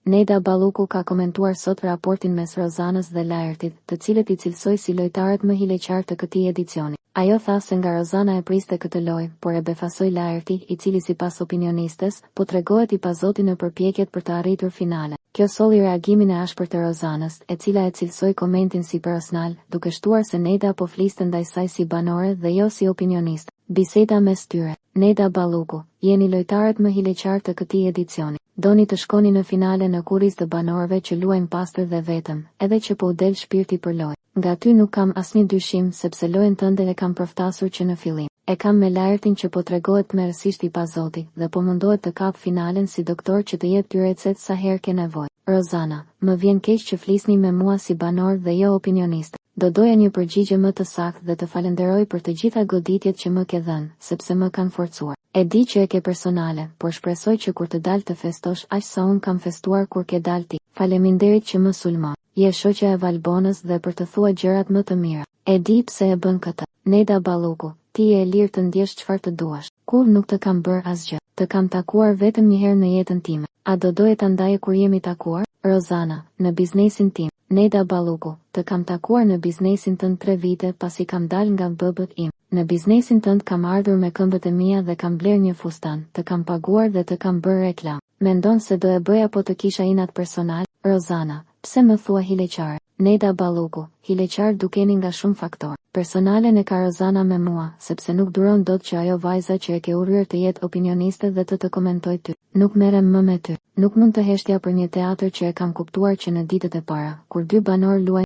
Neda Balluku ka komentuar sot raportin mes Rozanës dhe Laertit, të cilët i cilësoi si lojtarët më hileqar të këtij edicioni. Ajo tha se nga Rozana e priste këtë lojë, por e befasoi Laerti, i cili sipas opinionistes, po tregohet i pazoti në përpjekjet për të arritur finale. Kjo solli reagimin e ashpër të Rozanës, e cila e cilësoi komentin si personal, duke shtuar se Neda po fliste ndaj saj si banore dhe jo si opinionist. Biseda mes tyre. Neda Balluku, jeni lojtarët më hileqar të këtij edicioni. Doni të shkoni në finale në kurriz të banorëve që luajnë pastër dhe vetëm, edhe që po u del shpirti për lojë. Nga ty nuk kam asnjë dyshim sepse lojën tënde e kam përftasur që në fillim. E kam me Laertin që po tregohet tmerrësisht i pazoti dhe po mundohet të kap finalen si doktor që të jep ty recet sa herë ke nevojë. Rozana, më vjen keq që flisni me mua si banor dhe jo opinionist. Do doja një përgjigje më të saktë dhe të falenderoj për të gjitha goditjet që më ke dhënë, sepse më kanë forcuar. E di që e ke personale, por shpresoj që kur të dal të festosh aq sa unë kam festuar kur ke dal ti. Faleminderit që më sulmon. Je shoqja e Valbonës dhe për të thuar gjërat më të mira. E di pse e bën këtë. Neda Balluku, ti je e lirë të ndjesh çfarë të duash. Kur nuk të kam bërë asgjë. Të kam takuar vetëm një herë në jetën time. A do doje ta ndaje kur jemi takuar? Rozana, në biznesin tim. Neda Balluku, të kam takuar në biznesin tënd 3 vite pasi kam dal nga BB-t im. Në biznesin tënd kam ardhur me këmbët e mia dhe kam bler një fustan, të kam paguar dhe të kam bërë reklam. Mendon se do e bëja po të kisha inat personal? Rozana, pse më thua hileqare? Neda Balluku, hileqar dukeni nga shumë faktorë. Personalen e ka Rozana me mua, sepse nuk duron dot që ajo vajza që e ke urryer të jetë opinioniste dhe të komentoj ty. Nuk merrem më me ty. Nuk mund të heshtja për një teatër që e kam kuptuar që në ditët e para, kur 2 banor luajnë